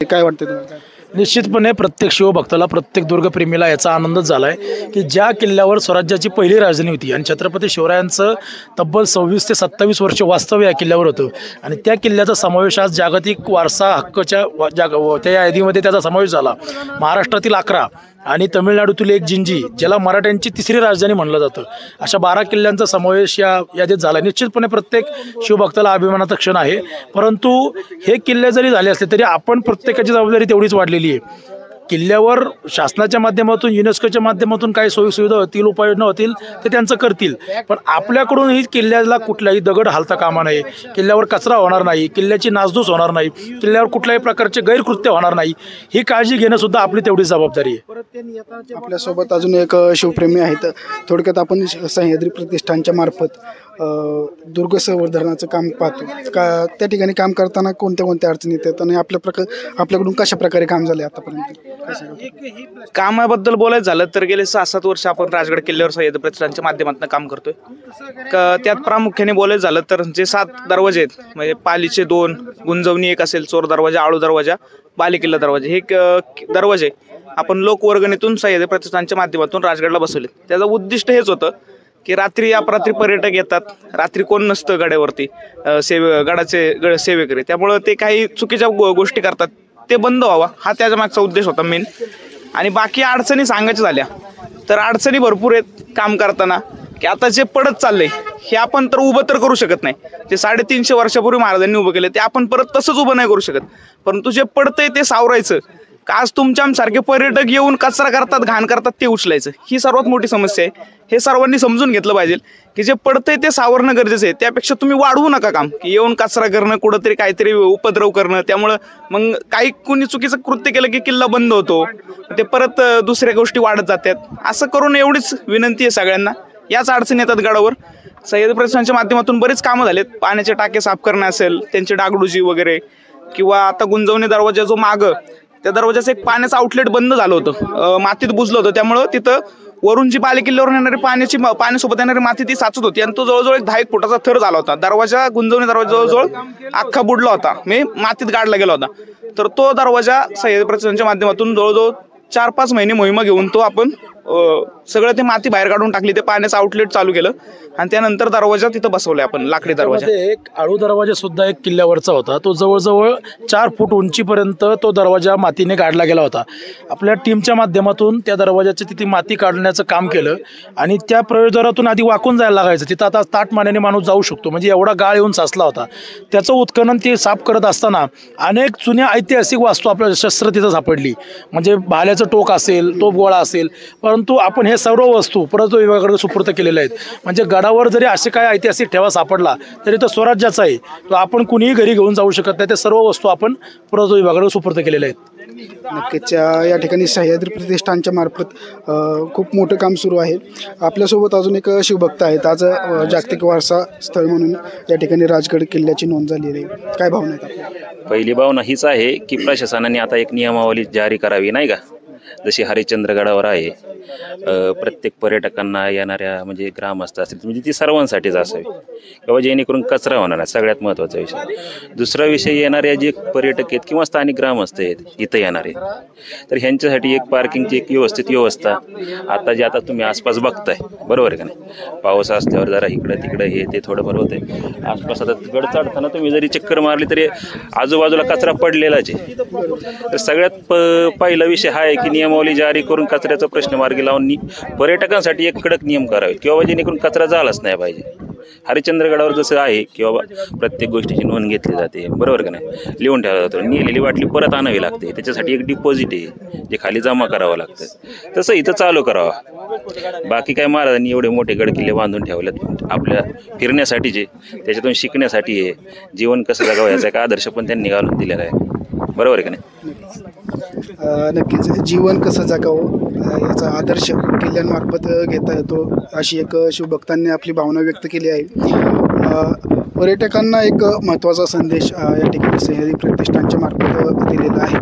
काय वाटतं तुम्हाला? निश्चितपणे प्रत्येक शिवभक्ताला, प्रत्येक दुर्गप्रेमीला याचा आनंदच झाला आहे की ज्या किल्ल्यावर स्वराज्याची पहिली राजधानी होती आणि छत्रपती शिवरायांचं तब्बल 26 ते 27 वर्ष वास्तव्य या किल्ल्यावर होतं आणि त्या किल्ल्याचा समावेश आज जागतिक वारसा हक्काच्या त्या यादीमध्ये त्याचा समावेश झाला. महाराष्ट्रातील 11 आणि तमिळनाडूतील एक जिंजी, ज्याला मराठ्यांची तिसरी राजधानी म्हणलं जातं, अशा 12 किल्ल्यांचा समावेश या यादीत झाला. निश्चितपणे प्रत्येक शिवभक्ताला अभिमानाचा क्षण आहे. परंतु हे किल्ले जरी झाले असले तरी आपण प्रत्येकाची जबाबदारी तेवढीच वाढलेली आहे. किल्ल्यावर शासनाच्या माध्यमातून, युनेस्कोच्या माध्यमातून काही सोयीसुविधा होतील, उपाययोजना होतील, ते त्यांचं करतील. पण आपल्याकडूनही किल्ल्याला कुठलाही दगड हालता कामा नये, किल्ल्यावर कचरा होणार नाही, किल्ल्याची नासधूस होणार नाही, किल्ल्यावर कुठल्याही प्रकारचे गैरकृत्य होणार नाही, ही काळजी घेणं सुद्धा आपली तेवढी जबाबदारी आहे. आपल्यासोबत अजून एक शिवप्रेमी आहेत. थोडक्यात आपण सह्याद्री प्रतिष्ठानच्या मार्फत दुर्ग संवर्धनाचं काम पाहतो का, त्या ठिकाणी काम करताना कोणत्या कोणत्या अडचणी येतात आणि आपल्याकडून कशा प्रकारे काम झाले आतापर्यंत? कामाबद्दल बोलायचं झालं तर गेले 6-7 वर्ष आपण राजगड किल्ल्यावर सह्याद्री प्रतिष्ठानच्या माध्यमातून काम करतोय. त्यात प्रामुख्याने बोलायचं झालं तर जे 7 दरवाजे आहेत, म्हणजे पालीचे 2, गुंजवणी 1 असेल, चोर दरवाजा, आळू दरवाजा, बाले किल्ला दरवाजा, हे दरवाजे आपण लोकवर्गणीतून सह्याद्री प्रतिष्ठानच्या माध्यमातून राजगडला बसवले. त्याचं उद्दिष्ट हेच होतं की रात्री अपरात्री पर्यटक येतात, रात्री कोण नसतं गडावरती, गडाचे सेवेकरी, त्यामुळं ते काही चुकीच्या गोष्टी करतात, ते बंद व्हावा, हा त्याच्या मागचा उद्देश होता मेन. आणि बाकी अडचणी सांगायच्या झाल्या तर अडचणी भरपूर आहेत काम करताना, की आता जे पडत चाललंय हे आपण तर उभं तर करू शकत नाही. जे 350 वर्षापूर्वी महाराजांनी उभं केलं ते आपण परत तसंच उभं नाही करू शकत. परंतु जे पडतंय ते सावरायचं का, आज तुमच्यासारखे पर्यटक येऊन कचरा करतात, घाण करतात, ते उचलायचं, ही सर्वात मोठी समस्या आहे. हे सर्वांनी समजून घेतलं पाहिजे की जे पडतंय ते सावरणं गरजेचं आहे. त्यापेक्षा तुम्ही वाढवू नका काम, की येऊन कचरा करणं, कुठंतरी काहीतरी उपद्रव करणं. त्यामुळं मग काही कोणी चुकीचं कृत्य केलं की किल्ला बंद होतो, ते परत दुसऱ्या गोष्टी वाढत जातात. असं करून एवढीच विनंती आहे सगळ्यांना. याच अडचणी येतात गडावर. सह्याद्री प्रतिष्ठानच्या माध्यमातून बरेच कामं झालेत. पाण्याचे टाके साफ करणं असेल, त्यांची डागडुजी वगैरे, किंवा आता गुंजवणी दरवाजा जो मागं, त्या दरवाजाचं एक पाण्याचं आउटलेट बंद झालं होतं, मातीत बुजलं होतं. त्यामुळं तिथं वरून जी बाले किल्ल्यावरून येणारी पाण्यासोबत येणारी माती ती साचत होती आणि तो जवळजवळ एक 10 फुटाचा थर झाला होता. दरवाजा, गुंजवणी दरवाजा जवळजवळ अख्खा बुडला होता, मातीत गाडला गेला होता. तर तो दरवाजा सह्याद्री प्रतिष्ठानच्या माध्यमातून जवळजवळ 4-5 महिने मोहिमा घेऊन तो आपण सगळं ते माती बाहेर काढून टाकली, ते पाण्याचं आउटलेट चालू केलं आणि त्यानंतर दरवाजा तिथं बसवले आपण, लाकडी दरवाजा. एक आळू दरवाजा सुद्धा एक किल्ल्यावरचा होता, तो जवळजवळ 4 फूट उंचीपर्यंत तो दरवाजा मातीने काढला गेला होता. आपल्या टीमच्या माध्यमातून त्या दरवाजाची तिथे माती काढण्याचं काम केलं आणि त्या प्रवेशद्वारातून आधी वाकून जायला लागायचं. तिथं आता ताटमानेने माणूस जाऊ शकतो, म्हणजे एवढा गाळ येऊन साचला होता. त्याचं उत्खनन ते साफ करत असताना अनेक जुन्या ऐतिहासिक वास्तू, आपल्या शस्त्र तिथं सापडली, म्हणजे भाल्याचं टोक असेल, तोफ गोळा असेल. परंतु आपण हे सर्व वस्तू पुरातत्व विभागाकडे सुपूर्द केलेल्या आहेत. म्हणजे गडावर जरी असे काय ऐतिहासिक ठेवा सापडला तरी तो स्वराज्याचा आहे, तो आपण कुणीही घरी घेऊन जाऊ शकत नाही. त्या सर्व वस्तू आपण पुरातत्व विभागाकडे सुपूर्द केलेल्या आहेत. नक्कीच या ठिकाणी सह्याद्री प्रतिष्ठानच्या मार्फत खूप मोठं काम सुरू आहे. आपल्यासोबत अजून एक शिवभक्त आहेत. आज जागतिक वारसा स्थळ म्हणून या ठिकाणी राजगड किल्ल्याची नोंद झालेली आहे. काय भावना आहेत आपल्या? पहिली भावना हीच आहे की प्रशासनाने आता एक नियमावली जारी करावी, नाही का, जशी हरिश्चंद्रगडावर आहे. प्रत्येक पर्यटकांना येणाऱ्या, म्हणजे ग्रामस्थ असतील, म्हणजे ती सर्वांसाठीच असावी, किंवा जेणेकरून कचरा होणार आहे, सगळ्यात महत्त्वाचा विषय. दुसरा विषय, येणाऱ्या जे पर्यटक आहेत किंवा स्थानिक ग्रामस्थ आहेत इथं येणारे, तर ह्यांच्यासाठी एक पार्किंगची एक व्यवस्थित व्यवस्था. आता तुम्ही आसपास बघताय, बरोबर आहे का नाही, पाऊस असल्यावर जरा इकडं तिकडं हे ते थोडंफार होतंय. आसपास आता गड चढताना तुम्ही जरी चक्कर मारली तरी आजूबाजूला कचरा पडलेलाच आहे. तर सगळ्यात पहिला विषय हा आहे की नियमावली जारी करून कचऱ्याचा प्रश्न मार्गी लावून पर्यटकांसाठी एक कडक नियम करावे, किंवा जेणेकरून कचरा झालाच नाही पाहिजे. हरिश्चंद्रगडावर जसं आहे की बाबा प्रत्येक गोष्टीची नोंद घेतली जाते, बरोबर का नाही, लिहून ठेवलं जातं, नेलेली बाटली परत आणावी लागते, त्याच्यासाठी एक डिपॉझिट आहे जे खाली जमा करावं लागतं. तसं इथं चालू करावं. बाकी काय, महाराजांनी एवढे मोठे गड किल्ले बांधून ठेवलेत आपल्या फिरण्यासाठीचे, त्याच्यातून शिकण्यासाठी आहे. जीवन कसं जगावं याचा एक आदर्श पण त्यांनी घालून दिलेला आहे, बरोबर आहे का नाही. नक्कीच जीवन कसं जगावं याचा आदर्श किल्ल्यांमार्फत घेता येतो, अशी एक शिवभक्तांनी आपली भावना व्यक्त केली आहे. पर्यटकांना एक महत्त्वाचा संदेश या ठिकाणी सह्याद्री प्रतिष्ठानच्या मार्फत दिलेला आहे.